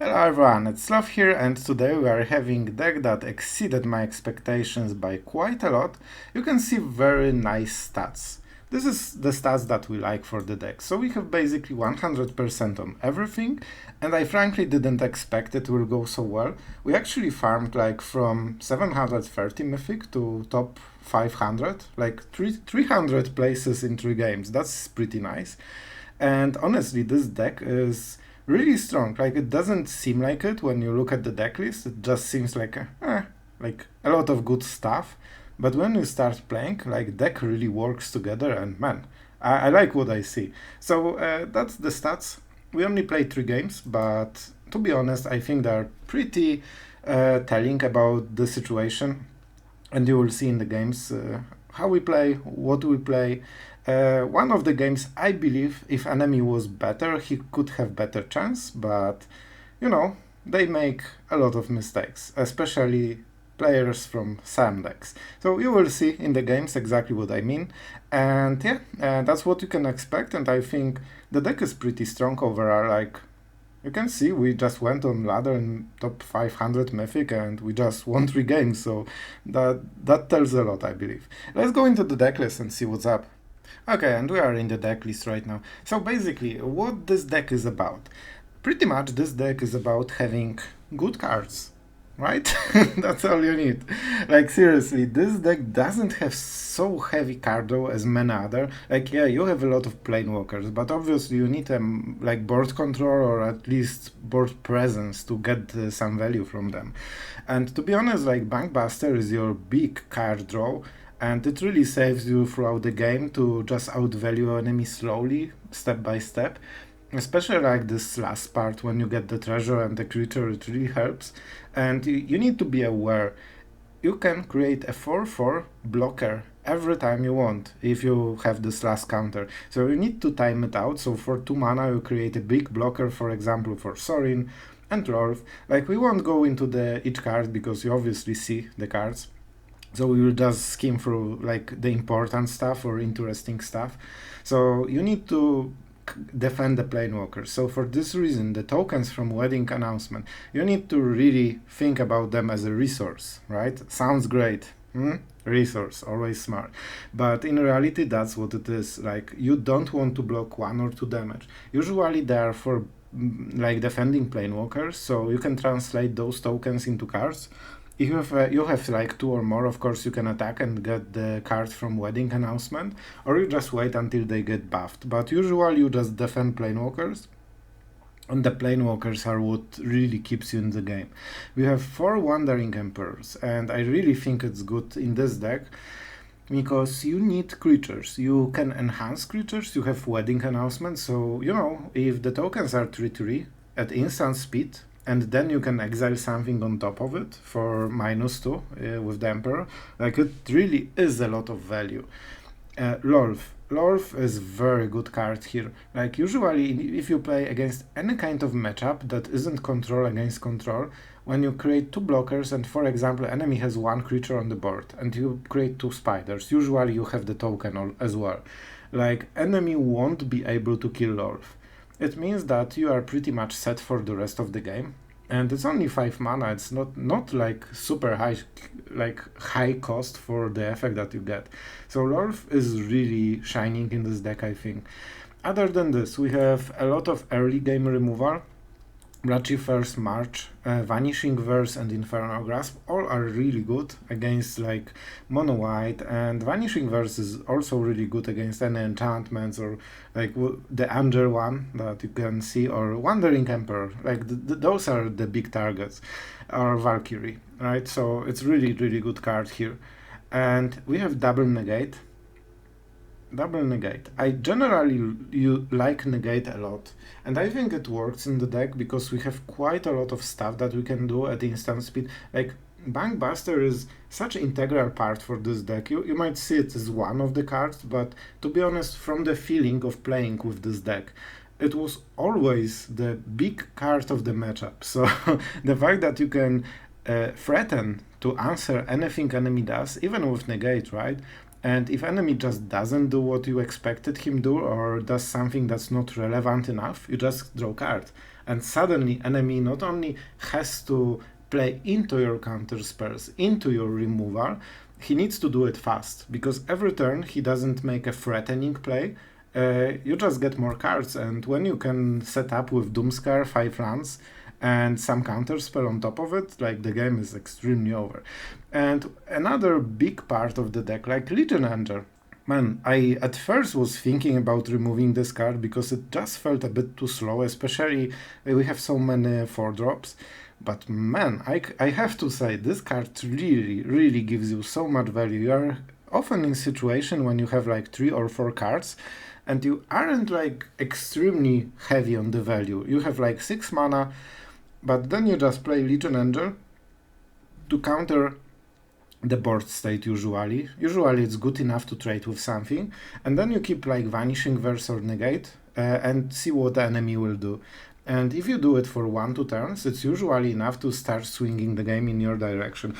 Hello everyone, it's Sloth here, and today we are having a deck that exceeded my expectations by quite a lot. You can see very nice stats. This is the stats that we like for the deck. So we have basically 100% on everything, and I frankly didn't expect it will go so well. We actually farmed like from 730 Mythic to top 500, like 300 places in 3 games. That's pretty nice. And honestly, this deck is really strong. Like, it doesn't seem like it when you look at the deck list. It just seems like like a lot of good stuff. But when you start playing, like, deck really works together, and man, I like what I see. So that's the stats. We only played 3 games, but to be honest, I think they're pretty telling about the situation, and you will see in the games how we play, what we play. One of the games, I believe, if enemy was better, he could have better chance, but you know, they make a lot of mistakes, especially players from SAM decks. So you will see in the games exactly what I mean, and yeah, that's what you can expect, and I think the deck is pretty strong overall. Like, you can see we just went on ladder in top 500 Mythic and we just won 3 games, so that tells a lot, I believe. Let's go into the deck list and see what's up. Okay, and we are in the deck list right now. So basically, what this deck is about. Pretty much this deck is about having good cards, right? That's all you need. Like, seriously, this deck doesn't have so heavy card draw as many other. Like, yeah, you have a lot of planewalkers, but obviously you need like board control or at least board presence to get some value from them. And to be honest, like, Bankbuster is your big card draw, and it really saves you throughout the game to just outvalue enemy slowly, step by step. Especially like this last part when you get the treasure and the creature, it really helps. And you need to be aware. You can create a 4/4 blocker every time you want if you have this last counter. So you need to time it out. So for 2 mana you create a big blocker, for example for Sorin and Lolth. Like, we won't go into each card because you obviously see the cards. So we will just skim through like the important stuff or interesting stuff. So you need to defend the planewalkers. So for this reason, the tokens from Wedding Announcement, you need to really think about them as a resource, right? Sounds great. Resource, always smart. But in reality, that's what it is. Like, you don't want to block 1 or 2 damage. Usually they are for like defending planewalkers, so you can translate those tokens into cards. If you have like 2 or more, of course you can attack and get the card from Wedding Announcement, or you just wait until they get buffed. But usually you just defend planewalkers, and the planewalkers are what really keeps you in the game. We have 4 Wandering Emperors, and I really think it's good in this deck because you need creatures. You can enhance creatures, you have Wedding Announcement, so you know, if the tokens are 3/3 at instant speed, and then you can exile something on top of it for -2 with the Emperor. Like, it really is a lot of value. Lolth. Lolth is very good card here. Like, usually if you play against any kind of matchup that isn't control against control, when you create 2 blockers and, for example, enemy has 1 creature on the board and you create 2 spiders, usually you have the token as well. Like, enemy won't be able to kill Lolth. It means that you are pretty much set for the rest of the game, and it's only 5 mana. It's not like super high cost for the effect that you get. So Lolth is really shining in this deck, I think. Other than this, we have a lot of early game removal. Bloodchief, March, Vanishing Verse, and Infernal Grasp all are really good against like mono white, and Vanishing Verse is also really good against any enchantments or like the Under one that you can see, or Wandering Emperor. Like those are the big targets, or Valkyrie, right? So it's really good card here, and we have double negate. Double negate. I generally like negate a lot, and I think it works in the deck because we have quite a lot of stuff that we can do at instant speed. Like, Bankbuster is such an integral part for this deck. You might see it as one of the cards, but to be honest, from the feeling of playing with this deck, it was always the big card of the matchup. So the fact that you can threaten to answer anything enemy does, even with negate, right? And if enemy just doesn't do what you expected him do, or does something that's not relevant enough, you just draw card. And suddenly enemy not only has to play into your counter spells, into your removal, he needs to do it fast, because every turn he doesn't make a threatening play, you just get more cards, and when you can set up with Doomskar 5 lands and some counterspell on top of it, like, the game is extremely over. And another big part of the deck, like Legion Angel. Man, I at first was thinking about removing this card because it just felt a bit too slow, especially we have so many 4-drops. But man, I have to say, this card really gives you so much value. You are often in situation when you have like 3 or 4 cards and you aren't like extremely heavy on the value. You have like 6 mana, but then you just play Legion Angel to counter the board state usually. Usually it's good enough to trade with something, and then you keep like Vanishing Verse or Negate and see what the enemy will do. And if you do it for 1-2 turns, it's usually enough to start swinging the game in your direction.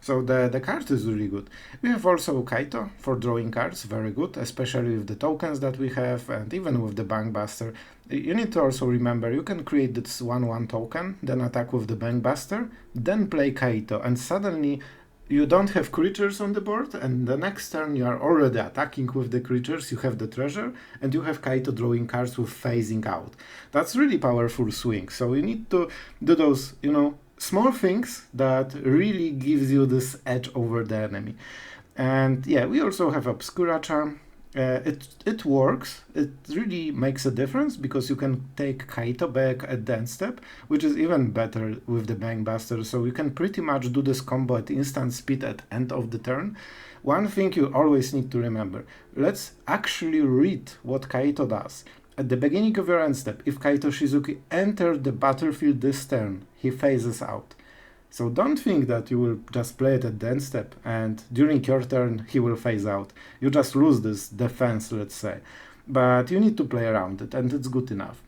So the card is really good. We have also Kaito for drawing cards, very good, especially with the tokens that we have, and even with the Bankbuster. You need to also remember, you can create this 1/1 token, then attack with the Bankbuster, then play Kaito, and suddenly you don't have creatures on the board, and the next turn you are already attacking with the creatures, you have the treasure, and you have Kaito drawing cards with phasing out. That's really powerful swing, so you need to do those, small things that really gives you this edge over the enemy. And yeah, we also have Obscura Charm. It works. It really makes a difference because you can take Kaito back at the end step, which is even better with the Bankbuster. So you can pretty much do this combo at instant speed at end of the turn. One thing you always need to remember, let's actually read what Kaito does. At the beginning of your end step, if Kaito Shizuki entered the battlefield this turn, he phases out. So don't think that you will just play it at the end step and during your turn he will phase out. You just lose this defense, let's say. But you need to play around it, and it's good enough.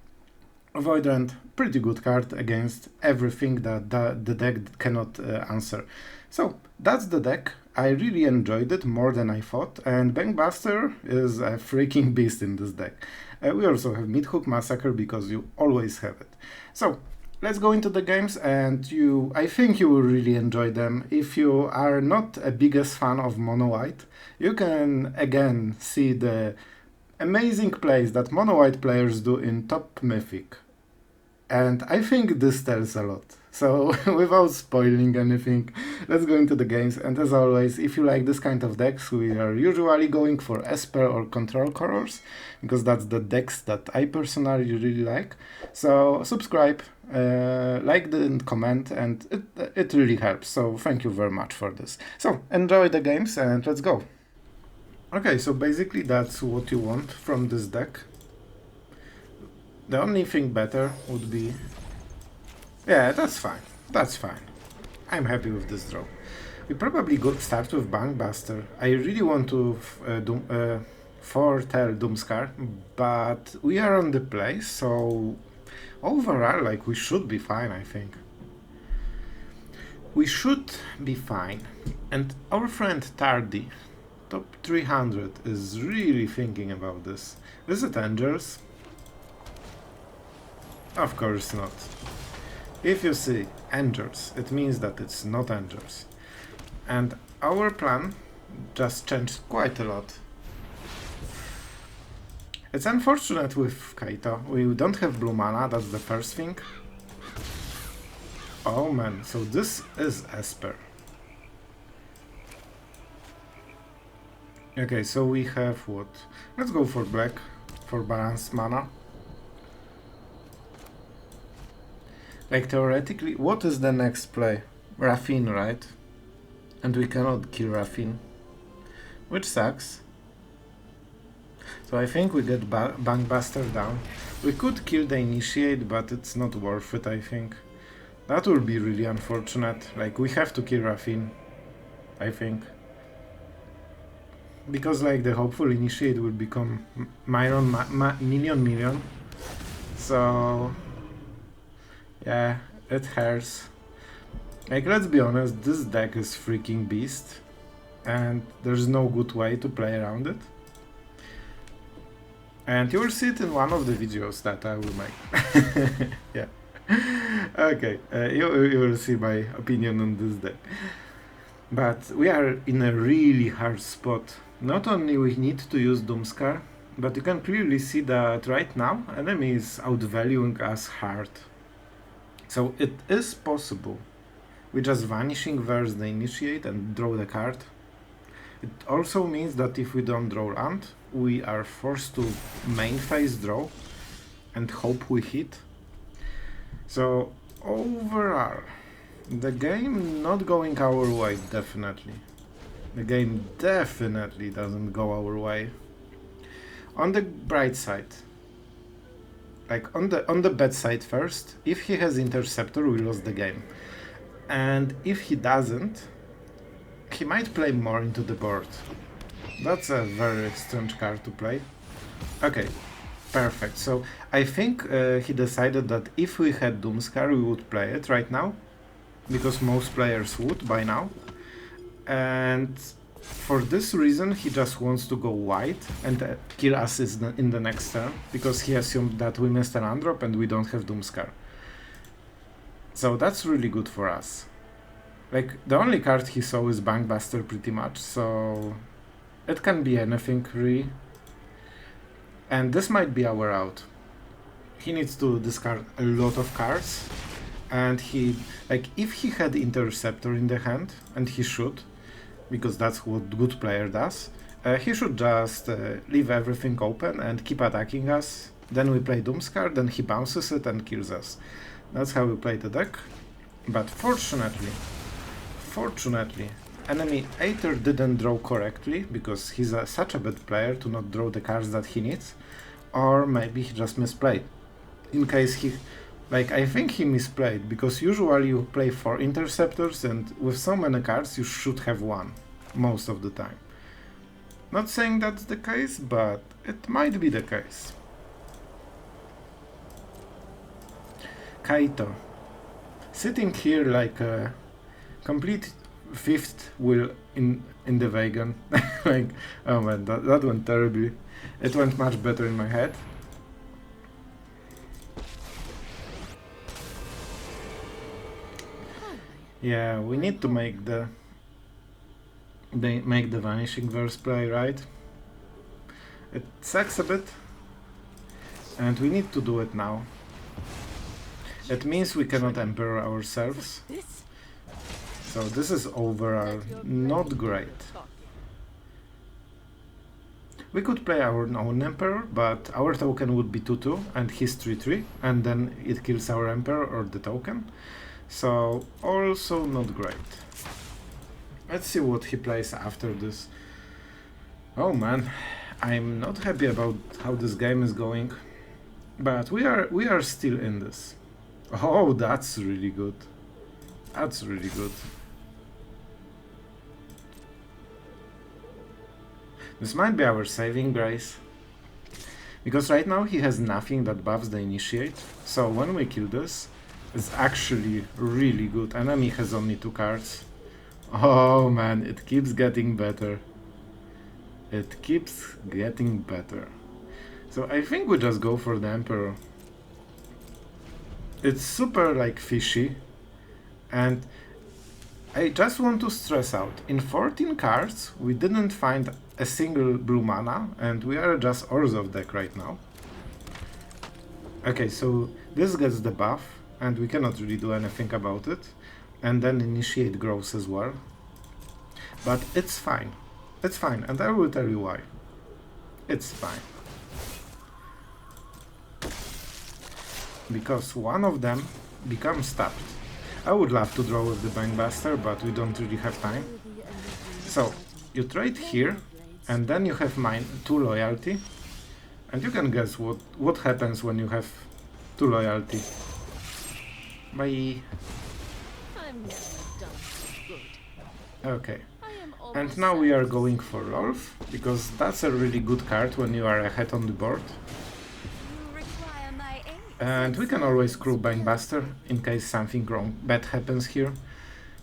Void Rend, pretty good card against everything that the deck cannot answer. So that's the deck. I really enjoyed it more than I thought, and Bankbuster is a freaking beast in this deck. We also have Meathook Massacre because you always have it. So let's go into the games, and I think you will really enjoy them. If you are not a biggest fan of Mono White, you can again see the amazing plays that Mono White players do in top Mythic. And I think this tells a lot. So without spoiling anything, let's go into the games. And as always, if you like this kind of decks, we are usually going for Esper or Control Colors, because that's the decks that I personally really like. So subscribe, like and comment, and it really helps. So thank you very much for this. So enjoy the games and let's go. Okay, so basically that's what you want from this deck. The only thing better would be... Yeah, that's fine. That's fine. I'm happy with this draw. We probably start with Bankbuster. I really want to foretell Doomskar, but we are on the play, so overall, like, we should be fine, I think. We should be fine. And our friend Tardy, top 300, is really thinking about this. Is it Angels? Of course not. If you see Angels, it means that it's not Angels. And our plan just changed quite a lot. It's unfortunate with Kaito. We don't have blue mana, that's the first thing. Oh man, so this is Esper. Okay, so we have what? Let's go for black, for balanced mana. Like, theoretically, what is the next play? Raffine, right? And we cannot kill Raffine, which sucks. So I think we get Bankbuster down. We could kill the Initiate, but it's not worth it, I think. That would be really unfortunate. Like, we have to kill Raffine, I think. Because, like, the hopeful Initiate will become Million. So... yeah, it hurts. Like, let's be honest, this deck is freaking beast. and there's no good way to play around it. And you will see it in one of the videos that I will make. Yeah. Okay, you will see my opinion on this deck. But we are in a really hard spot. Not only we need to use Doomskar, but you can clearly see that right now enemy is outvaluing us hard. So it is possible. We just Vanishing Verse the Initiate and draw the card. It also means that if we don't draw land, we are forced to main phase draw and hope we hit. So overall, the game not going our way, definitely. The game definitely doesn't go our way. On the bright side, like on the bad side first, if he has Interceptor, we lose the game. And if he doesn't, he might play more into the board. That's a very strange card to play. Okay, perfect. So I think he decided that if we had Doomskar, we would play it right now, because most players would by now. And for this reason, he just wants to go white and kill us in the next turn, because he assumed that we missed an undrop and we don't have Doomskar. So that's really good for us. Like, the only card he saw is Bankbuster pretty much, so it can be anything really. And this might be our out. He needs to discard a lot of cards, and if he had Interceptor in the hand, and he should, because that's what good player does, he should just leave everything open and keep attacking us. Then we play Doomskar, then he bounces it and kills us. That's how we play the deck. But fortunately, enemy either didn't draw correctly, because he's such a bad player to not draw the cards that he needs, or maybe he just misplayed. In case I think he misplayed, because usually you play 4 Interceptors, and with so many cards you should have one, most of the time. Not saying that's the case, but it might be the case. Kaito, sitting here like a complete 5th wheel in the wagon. Like, oh man, that went terribly. It went much better in my head. Yeah, we need to make the Vanishing Verse play, right? It sucks a bit, and we need to do it now. It means we cannot Emperor ourselves. So this is overall not great. We could play our own Emperor, but our token would be 2-2 and he's 3-3, and then it kills our Emperor or the token. So also not great. Let's see what he plays after this. Oh man, I'm not happy about how this game is going, but we are still in this. Oh, that's really good. That's really good. This might be our saving grace, because right now he has nothing that buffs the Initiate, so when we kill this, it's actually really good. Enemy has only 2 cards. Oh man, it keeps getting better. It keeps getting better. So I think we just go for the Emperor. It's super fishy, and I just want to stress out, in 14 cards we didn't find a single blue mana, and we are just Orzhov deck right now. Okay, so this gets the buff, and we cannot really do anything about it, and then Initiate grows as well. But it's fine. It's fine, and I will tell you why. It's fine. Because one of them becomes tapped. I would love to draw with the Bankbuster, but we don't really have time. So, you trade here, and then you have 2 loyalty, and you can guess what happens when you have 2 loyalty. Bye. Okay. And now we are going for Lolth, because that's a really good card when you are ahead on the board. And we can always crew Bankbuster in case something bad happens here.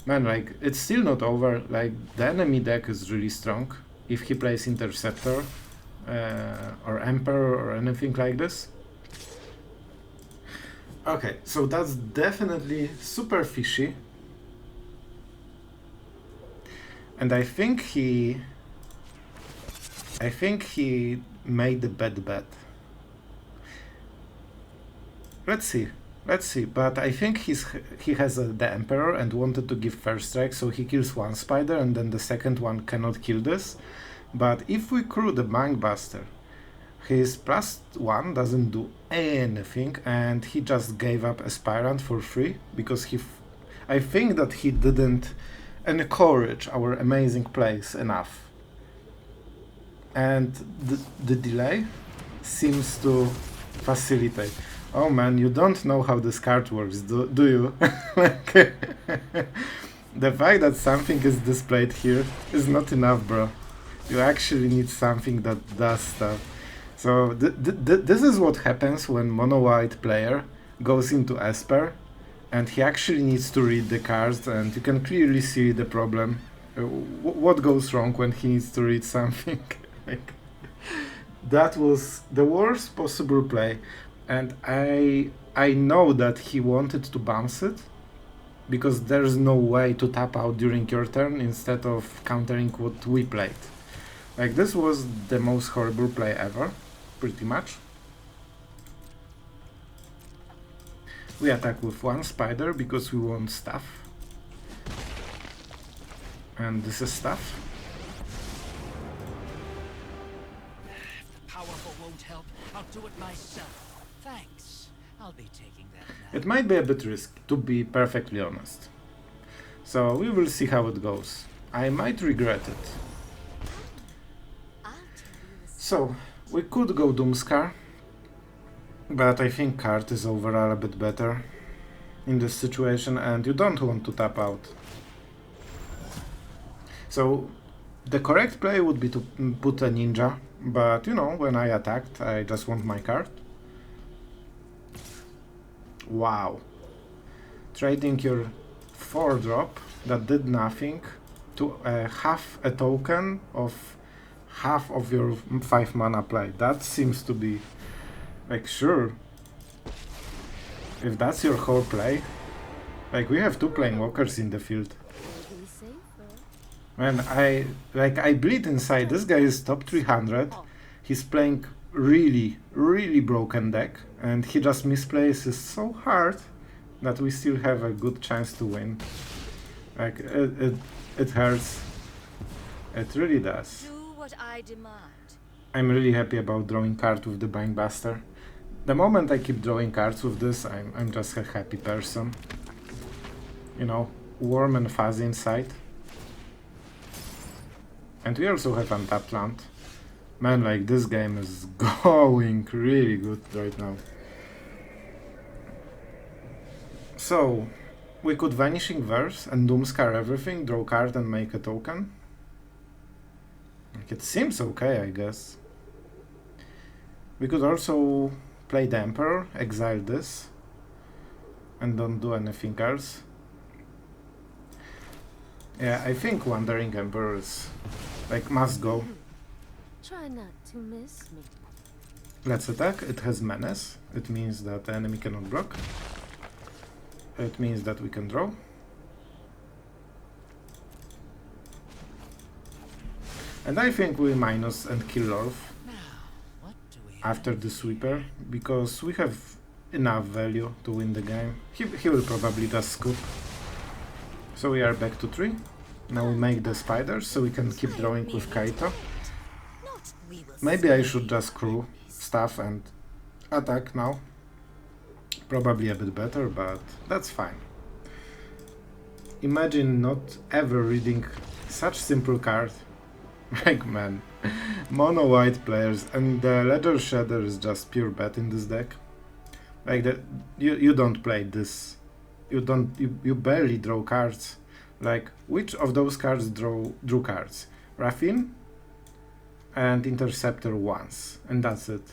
Man, like, it's still not over. Like, the enemy deck is really strong. If he plays Interceptor or Emperor or anything like this. Okay, so that's definitely super fishy. And I think he made a bad bet. Let's see, but I think he has the Emperor and wanted to give first strike, so he kills one spider and then the second one cannot kill this. But if we crew the Bankbuster, his +1 doesn't do anything and he just gave up Aspirant for free because I think that he didn't encourage our amazing plays enough. And the delay seems to facilitate. Oh man, you don't know how this card works, do you? The fact that something is displayed here is not enough, bro. You actually need something that does stuff. So this is what happens when mono-white player goes into Esper and he actually needs to read the cards, and you can clearly see the problem. What goes wrong when he needs to read something. Like, that was the worst possible play, and I know that he wanted to bounce it because there's no way to tap out during your turn instead of countering what we played. Like, this was the most horrible play ever, pretty much. We attack with one spider because we want stuff. And this is stuff. If the powerful won't help, I'll do it myself. Thanks. I'll be taking that now. It might be a bit risky, to be perfectly honest. So we will see how it goes. I might regret it. So, we could go Doomskar, but I think card is overall a bit better in this situation, and you don't want to tap out. So, the correct play would be to put a ninja, but you know, when I attacked, I just want my card. Wow. Trading your 4-drop that did nothing to half a token of half of your 5 mana play. That seems to be, like, sure. If that's your whole play, like, we have 2 Planewalkers in the field. Man, I bleed inside. This guy is top 300. He's playing really, really broken deck, and he just misplaces so hard that we still have a good chance to win. Like, it hurts. It really does. I demand. I'm really happy about drawing cards with the Bankbuster. The moment I keep drawing cards with this, I'm just a happy person. You know, warm and fuzzy inside. And we also have untapped land. Man, like, this game is going really good right now. So, we could Vanishing Verse and Doomskar everything, draw card and make a token. Like, it seems okay, I guess. We could also play the Emperor, exile this, and don't do anything else. Yeah, I think Wandering Emperor is, like, must go. Try not to miss me. Let's attack. It has Menace. It means that the enemy cannot block. It means that we can draw. And I think we minus and kill Lolth after the sweeper, because we have enough value to win the game. He will probably just scoop. So we are back to 3. Now we make the spiders so we can keep drawing with Kaito. Maybe I should just crew stuff and attack now. Probably a bit better, but that's fine. Imagine not ever reading such simple card. Like, man, mono white players, and the Ledger Shredder is just pure bet in this deck. Like, you don't play this. You barely draw cards. Like, which of those cards drew cards? Raffine and Interceptor once, and that's it.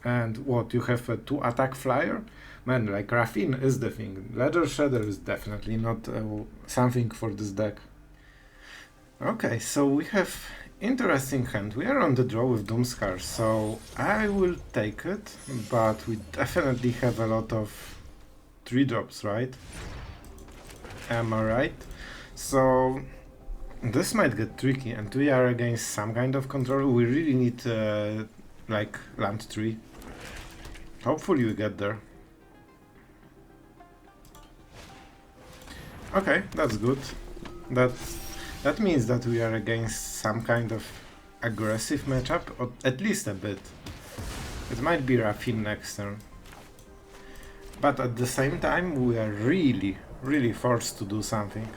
And what, you have a 2-attack flyer? Man, like Raffine is the thing. Ledger Shredder is definitely not something for this deck. Okay, so we have interesting hand. We are on the draw with Doomskar, so I will take it, but we definitely have a lot of 3-drops, right? Am I right? So this might get tricky, and we are against some kind of control. We really need like land 3. Hopefully we get there. Okay, that's good. That means that we are against some kind of aggressive matchup, or at least a bit. It might be Raffine next turn. But at the same time, we are really forced to do something.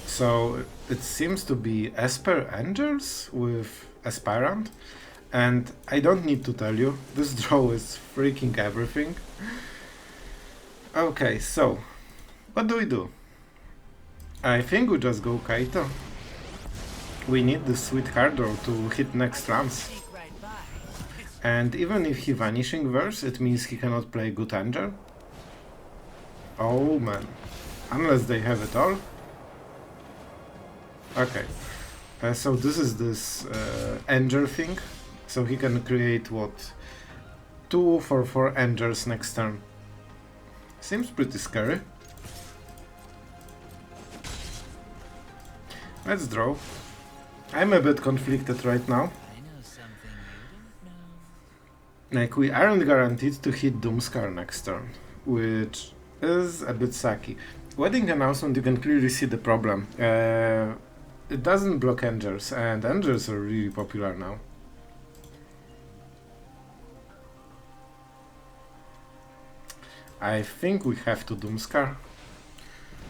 So it seems to be Esper Angels with Aspirant. And I don't need to tell you, this draw is freaking everything. Okay, so what do we do? I think we just go Kaito. We need the sweet card draw to hit next lands. And even if he Vanishing Verse, it means he cannot play good Angel. Oh man. Unless they have it all. Okay. So this is this Angel thing. So he can create what? 2 for 4 Angels next turn. Seems pretty scary. Let's draw. I'm a bit conflicted right now. Like, we aren't guaranteed to hit Doomskar next turn, which is a bit sucky. Wedding Announcement, you can clearly see the problem. It doesn't block Angels, and Angels are really popular now. I think we have to Doomskar.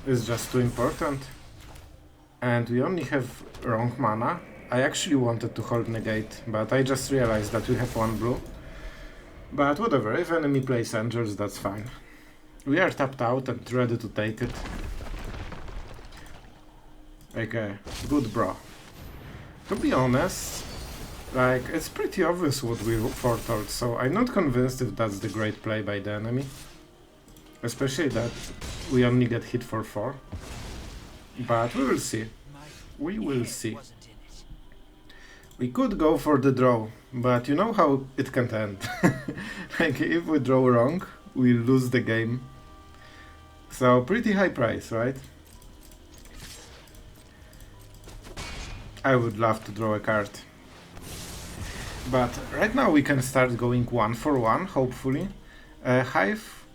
It's just too important. And we only have wrong mana. I actually wanted to hold Negate, but I just realized that we have 1 blue. But whatever, if enemy plays Angels, that's fine. We are tapped out and ready to take it. Okay, good bro. To be honest, like, it's pretty obvious what we foretold, so I'm not convinced if that's the great play by the enemy. Especially that we only get hit for 4. But we will see. We will see. We could go for the draw, but you know how it can end. Like, if we draw wrong, we lose the game. So, pretty high price, right? I would love to draw a card. But right now we can start going 1 for 1, hopefully. Hive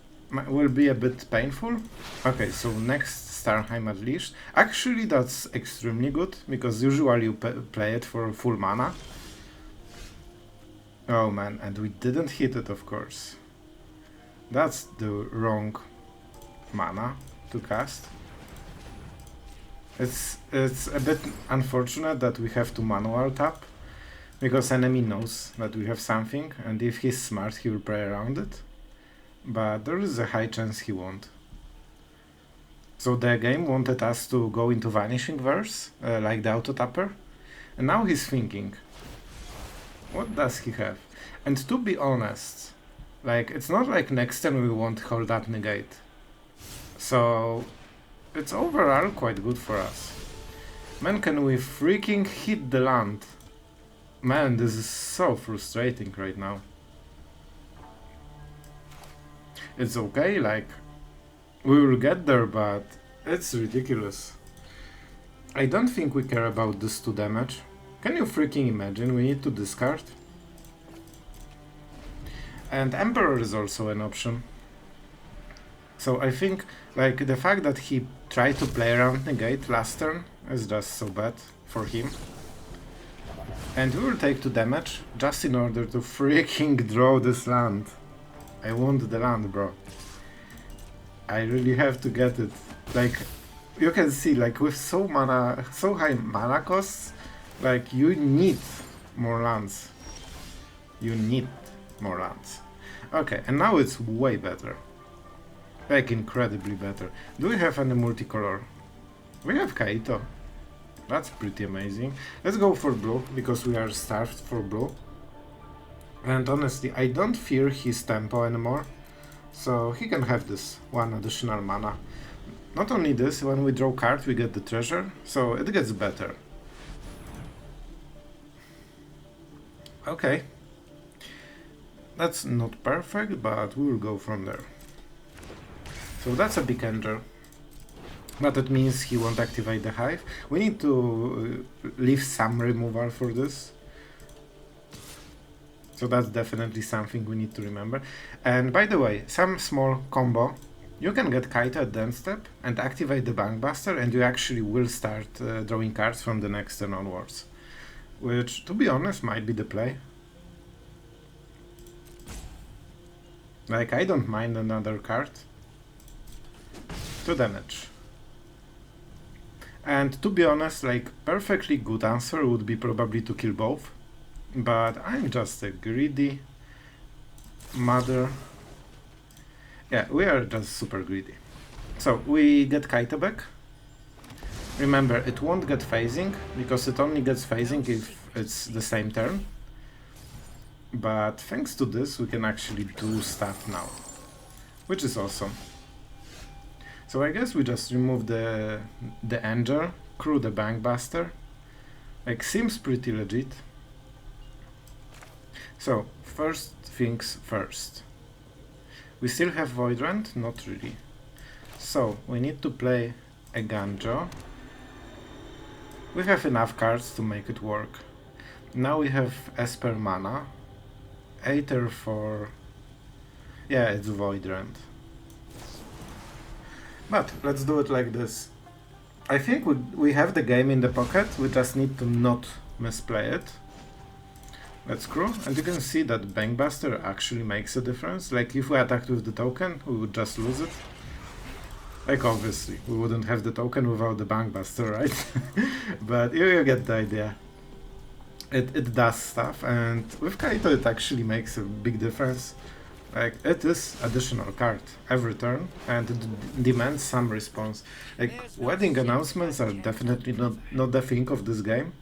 will be a bit painful. Okay, so next Starnheim Unleashed. Actually, that's extremely good, because usually you play it for full mana. Oh man, and we didn't hit it, of course. That's the wrong mana to cast. It's a bit unfortunate that we have to manual tap, because enemy knows that we have something, and if he's smart he will play around it. But there is a high chance he won't. So the game wanted us to go into Vanishing Verse, like the auto-tapper, and now he's thinking, what does he have? And to be honest, like, it's not like next turn we won't hold that Negate. So it's overall quite good for us. Man, can we freaking hit the land? Man, this is so frustrating right now. It's okay, like, we will get there, but it's ridiculous. I don't think we care about this 2 damage. Can you freaking imagine? We need to discard. And Emperor is also an option. So I think, like, the fact that he tried to play around Negate last turn is just so bad for him. And we will take 2 damage just in order to freaking draw this land. I want the land, bro. I really have to get it. Like, you can see, like, with so high mana costs, like, you need more lands. You need more lands. Okay, and now it's way better. Like, incredibly better. Do we have any multicolor? We have Kaito. That's pretty amazing. Let's go for blue, because we are starved for blue. And honestly, I don't fear his tempo anymore, so he can have this one additional mana. Not only this, when we draw card we get the treasure, so it gets better. Okay. That's not perfect, but we will go from there. So that's a big ender. But it means he won't activate the Hive. We need to leave some removal for this. So that's definitely something we need to remember. And by the way, some small combo. You can get Kaito at the end step and activate the Bankbuster, and you actually will start drawing cards from the next turn onwards. Which, to be honest, might be the play. Like, I don't mind another card. 2 damage. And to be honest, like, perfectly good answer would be probably to kill both. But I'm just a greedy mother. Yeah, we are just super greedy. So, we get Kaito back. Remember, it won't get phasing, because it only gets phasing if it's the same turn. But thanks to this, we can actually do stuff now, which is awesome. So I guess we just remove the Angel, crew the Bankbuster. Like, seems pretty legit. So, first things first. We still have Void Rend? Not really. So, we need to play Eiganjo. We have enough cards to make it work. Now we have Esper mana. Aether for... yeah, it's Void Rend. But let's do it like this. I think we have the game in the pocket, we just need to not misplay it. Let's crew, and you can see that Bankbuster actually makes a difference. Like, if we attacked with the token, we would just lose it. Like, obviously, we wouldn't have the token without the Bankbuster, right? But you get the idea. It does stuff, and with Kaito it actually makes a big difference. Like, it is additional card every turn, and it demands some response. Like, wedding announcements are definitely not the thing of this game.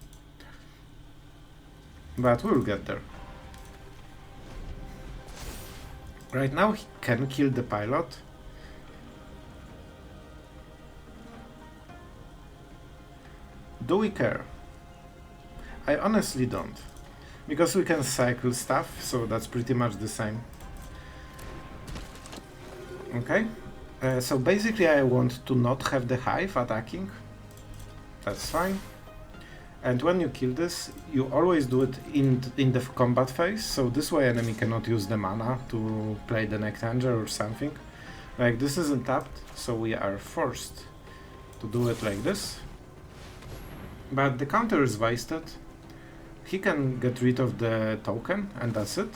But we'll get there. Right now he can kill the pilot. Do we care? I honestly don't. Because we can cycle stuff, so that's pretty much the same. Okay, so basically I want to not have the Hive attacking. That's fine. And when you kill this, you always do it in the combat phase, so this way enemy cannot use the mana to play the next Angel or something. Like, this isn't tapped, so we are forced to do it like this. But the counter is wasted. He can get rid of the token, and that's it.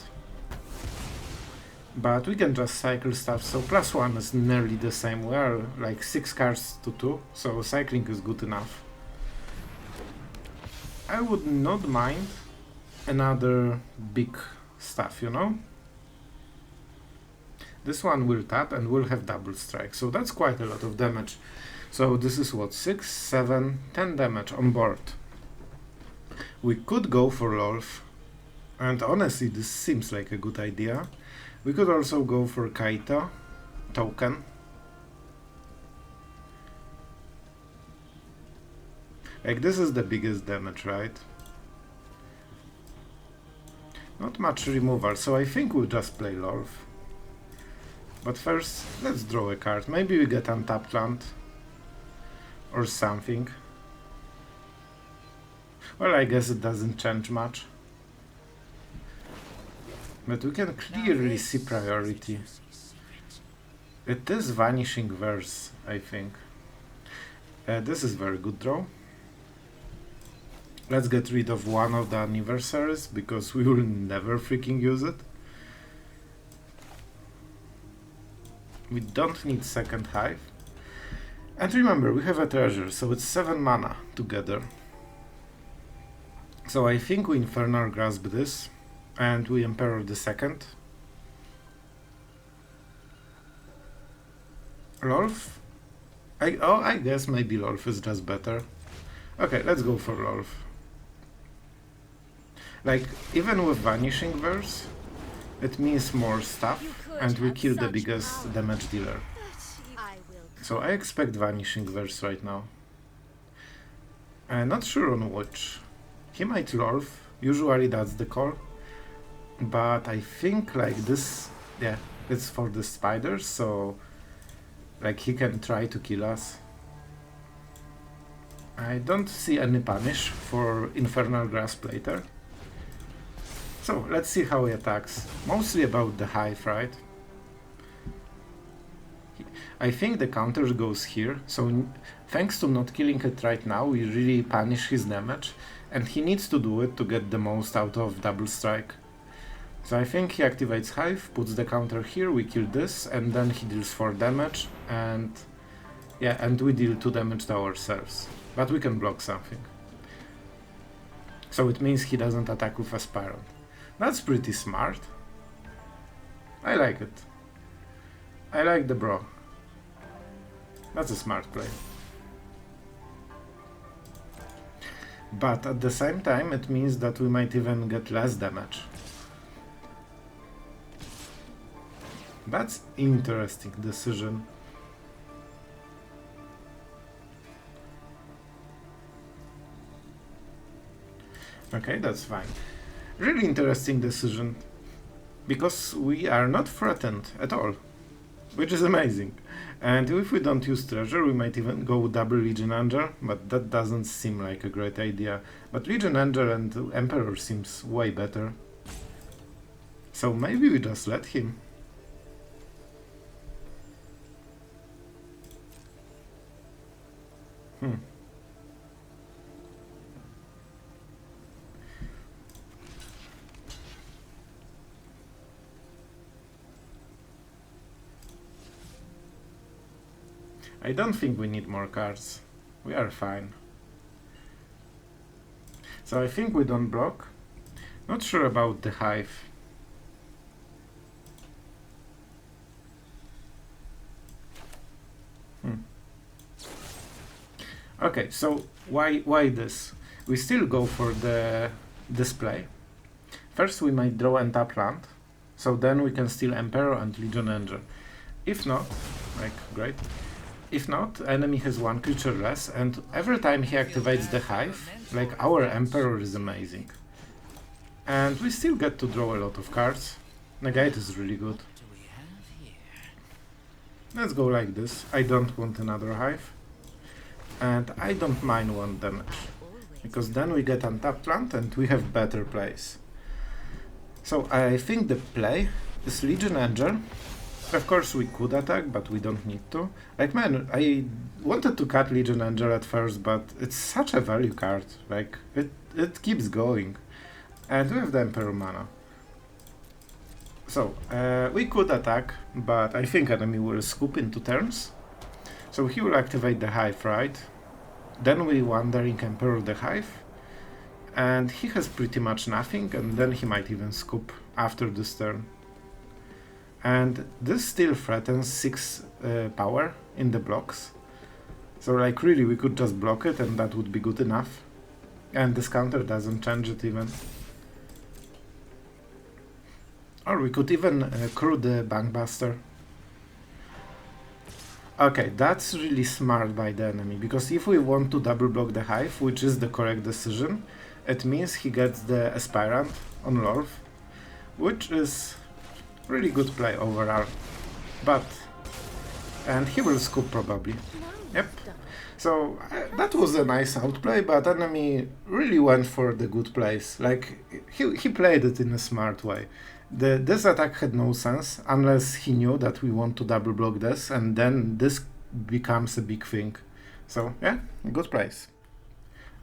But we can just cycle stuff, so +1 is nearly the same. We are like 6 cards to 2, so cycling is good enough. I would not mind another big stuff, you know? This one will tap and will have double strike, so that's quite a lot of damage. So this is what, 6, 7, 10 damage on board. We could go for Lolth, and honestly this seems like a good idea. We could also go for Kaito, token. Like, this is the biggest damage, right? Not much removal, so I think we'll just play Lolth. But first, let's draw a card. Maybe we get untapped land. Or something. Well, I guess it doesn't change much. But we can clearly see priority. It is Vanishing Verse, I think. This is very good draw. Let's get rid of one of the anniversaries, because we will never freaking use it. We don't need second Hive. And remember, we have a treasure, so it's 7 mana together. So I think we Infernal Grasp this, and we Emperor the second. Lolth? I guess maybe Lolth is just better. Okay, let's go for Lolth. Like, even with Vanishing Verse, it means more stuff, and we kill the biggest damage dealer. So I expect Vanishing Verse right now. I'm not sure on which. He might Lolth, usually that's the call. But I think like this, yeah, it's for the spiders, so like he can try to kill us. I don't see any punish for Infernal Grasp later. So let's see how he attacks. Mostly about the Hive, right? I think the counter goes here, so thanks to not killing it right now, we really punish his damage, and he needs to do it to get the most out of double strike. So I think he activates Hive, puts the counter here, we kill this, and then he deals 4 damage, and yeah, and we deal 2 damage to ourselves. But we can block something. So it means he doesn't attack with a Spiral. That's pretty smart. I like it. I like the bro. That's a smart play. But at the same time, it means that we might even get less damage. That's interesting decision. Okay, that's fine. Really interesting decision. Because we are not threatened at all. Which is amazing. And if we don't use treasure, we might even go double Legion Angel, but that doesn't seem like a great idea. But Legion Angel and Emperor seems way better. So maybe we just let him. I don't think we need more cards. We are fine. So I think we don't block. Not sure about the Hive. Okay, so why this? We still go for the display. First we might draw and tap land, so then we can steal Emperor and Legion Angel. If not, like, great. If not, enemy has 1 creature less, and every time he activates the Hive, like, our Emperor is amazing. And we still get to draw a lot of cards. Negate is really good. Let's go like this. I don't want another Hive. And I don't mind 1 damage, because then we get untapped land and we have better plays. So I think the play is Legion Angel. Of course we could attack, but we don't need to. Like, man, I wanted to cut Legion Angel at first, but it's such a value card. Like, it keeps going. And we have the Emperor mana. So, we could attack, but I think enemy will scoop in 2 turns. So he will activate the Hive, right? Then we Wandering Emperor the Hive. And he has pretty much nothing, and then he might even scoop after this turn. And this still threatens 6 power in the blocks. So like really we could just block it and that would be good enough. And this counter doesn't change it even. Or we could even crew the Bankbuster. Okay, that's really smart by the enemy, because if we want to double block the Hive, which is the correct decision, it means he gets the Aspirant on Lolth, which is really good play overall. But, and he will scoop probably. Yep. So that was a nice outplay, but enemy really went for the good plays. Like, he played it in a smart way. This attack had no sense unless he knew that we want to double block this, and then this becomes a big thing. So yeah, good plays.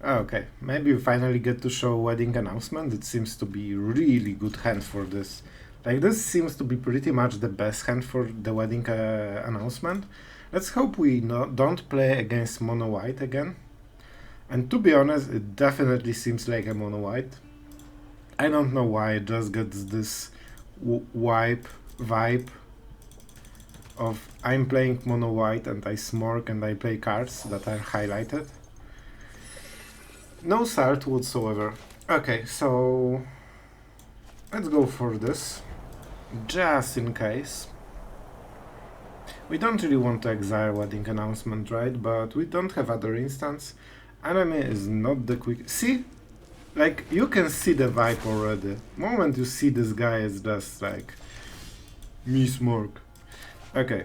Okay, maybe we finally get to show Wedding Announcement. It seems to be really good hand for this. Like, this seems to be pretty much the best hand for the Wedding Announcement. Let's hope we don't play against mono white again. And to be honest, it definitely seems like a mono white. I don't know why it just gets this vibe of I'm playing mono white and I smork and I play cards that are highlighted. No salt whatsoever. Okay, so let's go for this, just in case. We don't really want to exile Wedding Announcement, right? But we don't have other instants. Enemy is not the quick. See? Like, you can see the vibe already. Moment you see this guy, is just like... Miss Mork. Okay.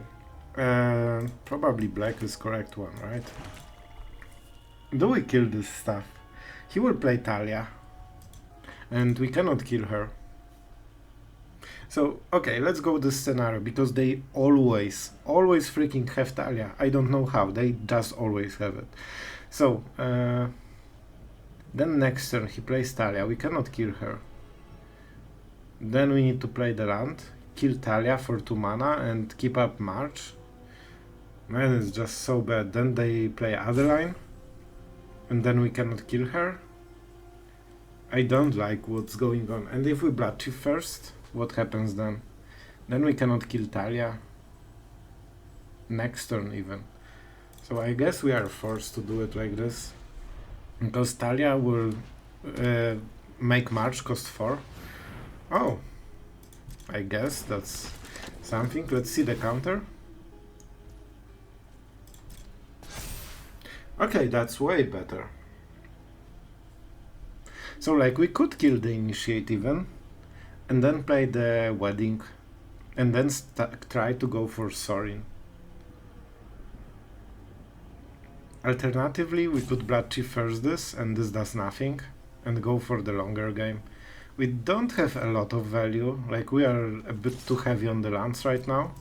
Probably black is correct one, right? Do we kill this stuff? He will play Talia. And we cannot kill her. So, okay, let's go this scenario, because they always freaking have Talia. I don't know how, they just always have it. So, then next turn he plays Talia, we cannot kill her. Then we need to play the land, kill Talia for 2 mana and keep up March. Man, it's just so bad. Then they play Adeline, and then we cannot kill her. I don't like what's going on. And if we Bloodchief first, what happens then? Then we cannot kill Talia. Next turn even. So I guess we are forced to do it like this. Because Talia will make March cost 4. Oh. I guess that's something. Let's see the counter. Okay, that's way better. So like we could kill the Initiate even, and then play the Wedding, and then try to go for Sorin. Alternatively, we could Bloodchief first this, and this does nothing, and go for the longer game. We don't have a lot of value, like we are a bit too heavy on the lands right now.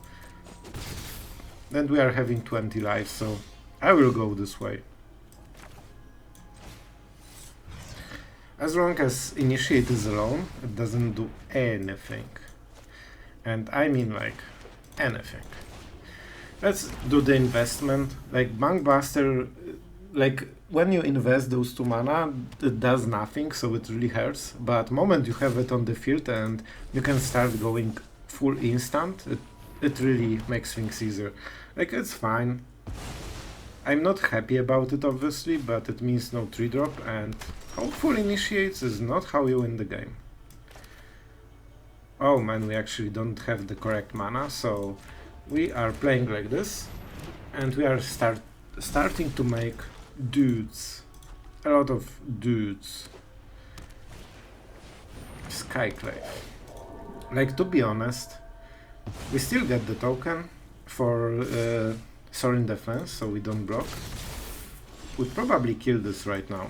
And we are having 20 lives, so I will go this way. As long as Initiate is alone, it doesn't do anything. And I mean like anything. Let's do the investment. Like Bankbuster, like when you invest those 2 mana, it does nothing, so it really hurts. But moment you have it on the field and you can start going full instant, it really makes things easier. Like it's fine. I'm not happy about it obviously, but it means no 3-drop, and hopefully Initiates is not how you win the game. Oh man, we actually don't have the correct mana, so we are playing like this, and we are starting to make dudes. A lot of dudes. Skyclave. Like, to be honest, we still get the token for Sorin defense, so we don't block. We'd probably kill this right now.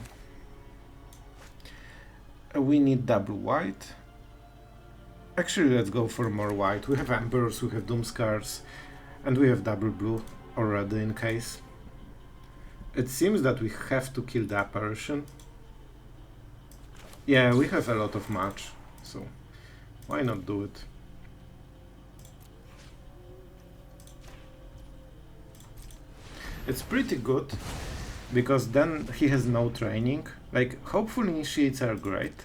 We need double white. Actually, let's go for more white. We have Emperors, we have Doomskars, and we have double blue already in case. It seems that we have to kill the apparition. Yeah, we have a lot of match, so why not do it? It's pretty good, because then he has no training. Like, hopefully Initiates are great,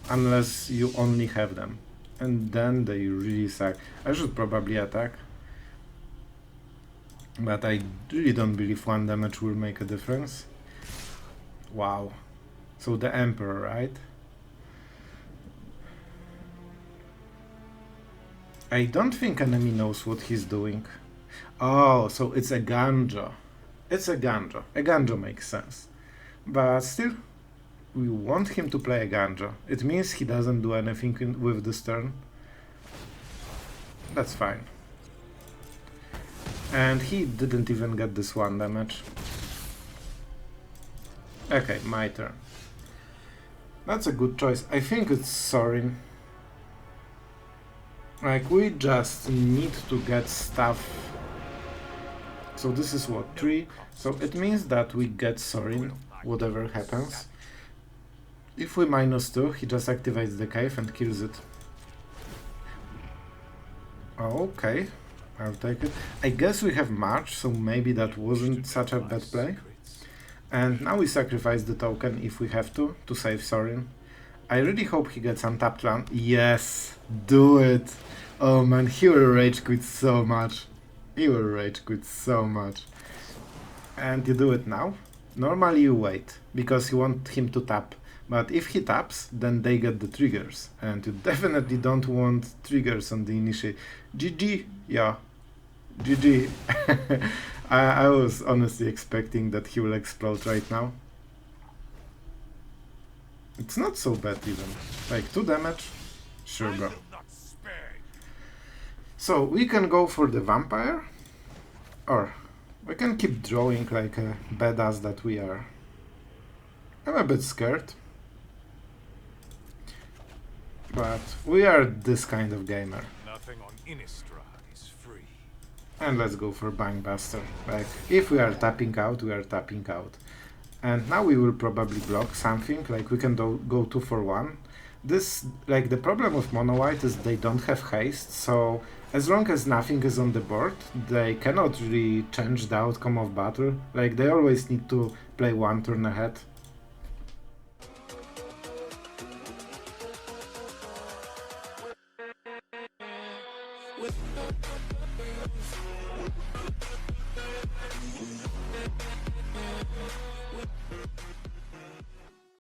unless you only have them. And then they really suck. I should probably attack. But I really don't believe 1 damage will make a difference. Wow. So the Emperor, right? I don't think enemy knows what he's doing. Oh, so it's Eiganjo. It's Eiganjo. Eiganjo makes sense. But still, we want him to play Eiganjo. It means he doesn't do anything with this turn. That's fine. And he didn't even get this 1 damage. Okay, my turn. That's a good choice. I think it's Sorin. Like, we just need to get stuff. So this is what, 3? So it means that we get Sorin, whatever happens. If we -2, he just activates the cave and kills it. Okay, I'll take it. I guess we have March, so maybe that wasn't such a bad play. And now we sacrifice the token if we have to save Sorin. I really hope he gets untapped land. Yes, do it! Oh man, he will rage quit so much. He will rage quit so much. And you do it now? Normally you wait, because you want him to tap. But if he taps, then they get the triggers, and you definitely don't want triggers on the initiate. GG, yeah, GG. I was honestly expecting that he will explode right now. It's not so bad even. Like 2 damage? Sure, bro. So we can go for the vampire, or we can keep drawing like a badass that we are. I'm a bit scared, but we are this kind of gamer. Nothing on Innistrad is free. And let's go for Bankbuster. Like, if we are tapping out, we are tapping out. And now we will probably block something, like we can go 2 for 1. This, like, the problem with mono white is they don't have haste, so as long as nothing is on the board, they cannot really change the outcome of battle. Like, they always need to play 1 turn ahead.